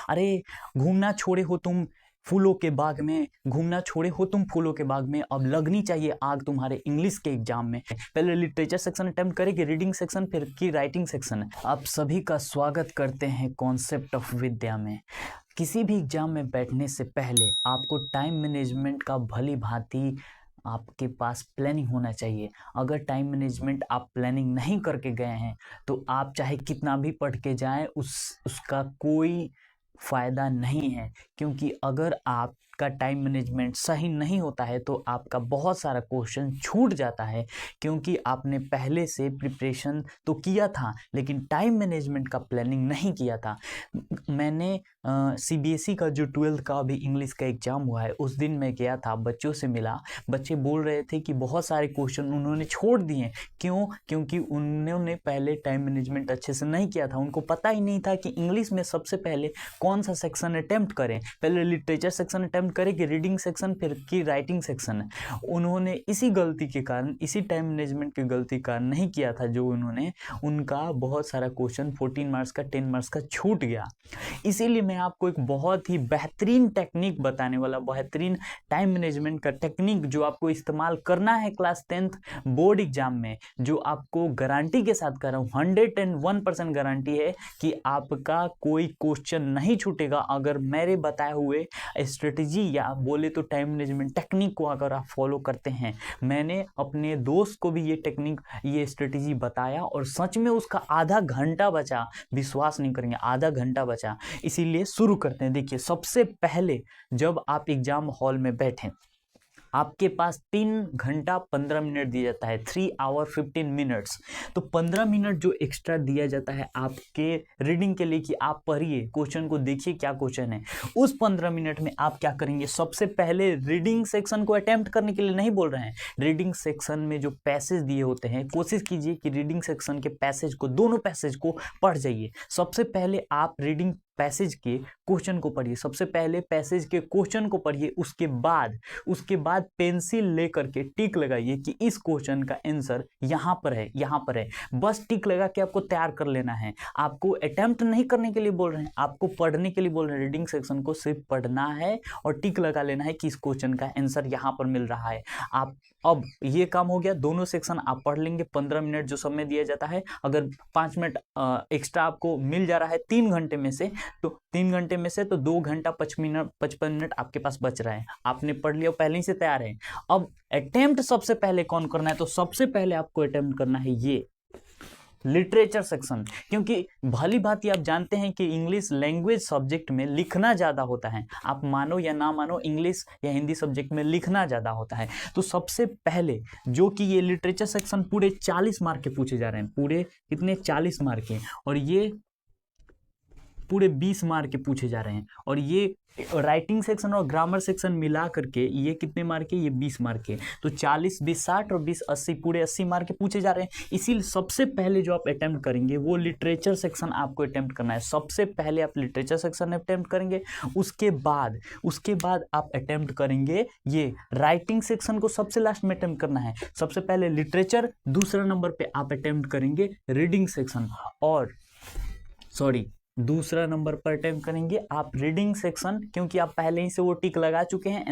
अरे घूमना छोड़े हो तुम फूलों के बाग में, घूमना छोड़े हो तुम फूलों के बाग में, अब लगनी चाहिए आग तुम्हारे इंग्लिश के एग्जाम में। पहले लिटरेचर सेक्शन अटेम्प्ट करेंगे, रीडिंग सेक्शन, फिर की राइटिंग सेक्शन। आप सभी का स्वागत करते हैं कॉन्सेप्ट ऑफ विद्या में। किसी भी एग्जाम में बैठने से पहले आपको टाइम मैनेजमेंट का भली भांति आपके पास प्लानिंग होना चाहिए। अगर टाइम मैनेजमेंट आप प्लानिंग नहीं करके गए हैं तो आप चाहे कितना भी पढ़ के जाएं उसका कोई फ़ायदा नहीं है, क्योंकि अगर आपका टाइम मैनेजमेंट सही नहीं होता है तो आपका बहुत सारा क्वेश्चन छूट जाता है, क्योंकि आपने पहले से प्रिपरेशन तो किया था लेकिन टाइम मैनेजमेंट का प्लानिंग नहीं किया था। मैंने सीबीएसई का जो 12th का अभी इंग्लिश का एग्ज़ाम हुआ है उस दिन मैं गया था, बच्चों से मिला। बच्चे बोल रहे थे कि बहुत सारे क्वेश्चन उन्होंने छोड़ दिए। क्यों? क्योंकि उन्होंने पहले टाइम मैनेजमेंट अच्छे से नहीं किया था। उनको पता ही नहीं था कि इंग्लिश में सबसे पहले कौन सा सेक्शन अटेम्प्ट करें। पहले लिटरेचर सेक्शन अटेम्प्ट करें कि रीडिंग सेक्शन, फिर की राइटिंग सेक्शन। उन्होंने इसी गलती के कारण, इसी टाइम मैनेजमेंट की गलती के कारण नहीं किया था, जो उनका बहुत सारा क्वेश्चन 14 मार्क्स का, 10 मार्क्स का छूट गया। इसीलिए मैं आपको एक बहुत ही बेहतरीन टेक्निक बताने वाला, बेहतरीन टाइम मैनेजमेंट का टेक्निक जो आपको इस्तेमाल करना है क्लास 10th बोर्ड एग्जाम में, जो आपको गारंटी के साथ कर रहा हूँ, 101% गारंटी है कि आपका कोई क्वेश्चन नहीं छूटेगा अगर मेरे बताए हुए स्ट्रेटजी या बोले तो टाइम मैनेजमेंट टेक्निक को अगर आप फॉलो करते हैं। मैंने अपने दोस्त को भी ये टेक्निक, ये स्ट्रेटजी बताया और सच में उसका आधा घंटा बचा, विश्वास नहीं करेंगे, आधा घंटा बचा। इसीलिए शुरू करते हैं। देखिए, सबसे पहले जब आप एग्जाम हॉल में बैठें, आपके पास 3 घंटा 15 मिनट दिया जाता है, 3 आवर 15 मिनट्स। तो 15 मिनट जो एक्स्ट्रा दिया जाता है आपके रीडिंग के लिए कि आप पढ़िए, क्वेश्चन को देखिए क्या क्वेश्चन है, उस 15 मिनट में आप क्या करेंगे? सबसे पहले रीडिंग सेक्शन को अटेम्प्ट करने के लिए नहीं बोल रहे हैं। रीडिंग सेक्शन में जो पैसेज दिए होते हैं, कोशिश कीजिए कि रीडिंग सेक्शन के पैसेज को, दोनों पैसेज को पढ़ जाइए। सबसे पहले आप रीडिंग पैसेज के क्वेश्चन को पढ़िए, सबसे पहले पैसेज के क्वेश्चन को पढ़िए। उसके बाद पेंसिल लेकर के टिक लगाइए कि इस क्वेश्चन का आंसर यहाँ पर है, यहाँ पर है। बस टिक लगा के आपको तैयार कर लेना है। आपको अटेम्प्ट नहीं करने के लिए बोल रहे हैं, आपको पढ़ने के लिए बोल रहे हैं। रीडिंग सेक्शन को सिर्फ पढ़ना है और टिक लगा लेना है कि इस क्वेश्चन का आंसर यहाँ पर मिल रहा है। आप अब ये काम हो गया, दोनों सेक्शन आप पढ़ लेंगे। 15 मिनट जो समय दिया जाता है, अगर 5 मिनट एक्स्ट्रा आपको मिल जा रहा है 3 घंटे में से, तो 3 घंटे में से तो 2 घंटा 55 मिनट आपके पास बच रहा है। आपने पढ़ लिया, पहले ही से तैयार है। अब अटेम्प्ट सबसे पहले कौन करना है? तो सबसे पहले आपको अटेम्प्ट करना है ये लिटरेचर सेक्शन, क्योंकि भली भांति आप जानते हैं कि इंग्लिश लैंग्वेज सब्जेक्ट में लिखना ज़्यादा होता है। आप मानो या ना मानो, इंग्लिश या हिंदी सब्जेक्ट में लिखना ज़्यादा होता है। तो सबसे पहले जो कि ये लिटरेचर सेक्शन पूरे 40 मार्क के पूछे जा रहे हैं, पूरे कितने, 40 मार्क के, और ये पूरे 20 मार्क के पूछे जा रहे हैं। और ये राइटिंग सेक्शन और ग्रामर सेक्शन मिला करके ये कितने मार्क के? ये 20 मार्क के। तो 40, 20 60 और 20 80, पूरे 80 मार्क के पूछे जा रहे हैं। इसीलिए सबसे पहले जो आप अटेम्प्ट करेंगे वो लिटरेचर सेक्शन आपको अटेम्प्ट करना है। सबसे पहले आप लिटरेचर सेक्शन अटेम्प्ट करेंगे, उसके बाद आप अटेम्प्ट करेंगे ये राइटिंग सेक्शन को, सबसे लास्ट में अटेम्प्ट करना है। सबसे पहले लिटरेचर, दूसरा नंबर पे आप अटेम्प्ट करेंगे रीडिंग सेक्शन, और दूसरा नंबर पर अटेम्प्ट करेंगे आप रीडिंग सेक्शन, क्योंकि आप पहले ही से वो टिक लगा चुके हैं।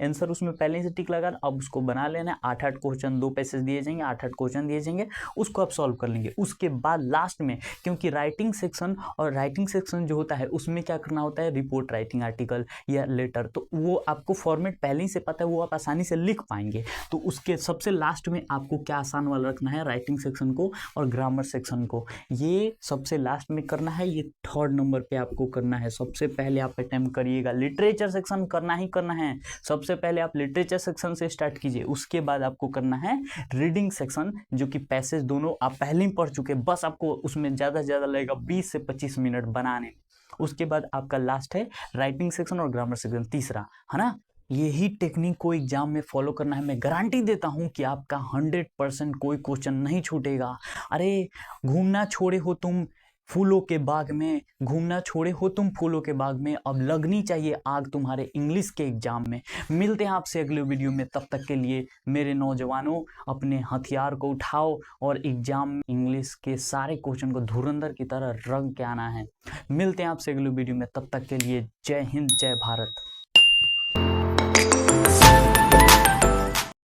आंसर उसमें पहले ही से टिक लगा, अब उसको बना लेना है। 8 क्वेश्चन, 2 पैसेज दिए जाएंगे, 8 क्वेश्चन दिए जाएंगे, उसको आप सॉल्व कर लेंगे। उसके बाद लास्ट में, क्योंकि राइटिंग सेक्शन जो होता है उसमें क्या करना होता है, रिपोर्ट राइटिंग, आर्टिकल या लेटर, तो वो आपको फॉर्मेट पहले ही से पता है, वो आप आसानी से लिख पाएंगे। तो उसके सबसे लास्ट में आपको क्या आसान वाला रखना है, राइटिंग सेक्शन को और ग्रामर सेक्शन को, ये सबसे लास्ट में करना है। ये 3rd नंबर पे आपको करना है। सबसे पहले आप अटेम्प्ट करिएगा, लिटरेचर सेक्शन करना ही करना है। सबसे पहले आप लिटरेचर सेक्शन से स्टार्ट कीजिए, उसके बाद आपको करना है रीडिंग सेक्शन, जो कि पैसेज दोनों आप पहले ही पढ़ चुके हैं। बस आपको उसमें ज़्यादा से ज़्यादा लगेगा 20 से 25 मिनट बनाने। उसके बाद आपका लास्ट है राइटिंग सेक्शन और ग्रामर सेक्शन, तीसरा, है ना। यही टेक्निक को एग्जाम में फॉलो करना है। मैं गारंटी देता हूं कि आपका 100% कोई क्वेश्चन नहीं छूटेगा। अरे घूमना छोड़े हो तुम फूलों के बाग में घूमना छोड़े हो तुम फूलों के बाग में, अब लगनी चाहिए आग तुम्हारे इंग्लिश के एग्जाम में। मिलते हैं आपसे अगले वीडियो में, तब तक के लिए मेरे नौजवानों अपने हथियार को उठाओ और एग्जाम में इंग्लिश के सारे क्वेश्चन को धुरंधर की तरह रंग के आना है। मिलते हैं आपसे अगले वीडियो में, तब तक के लिए जय हिंद जय भारत।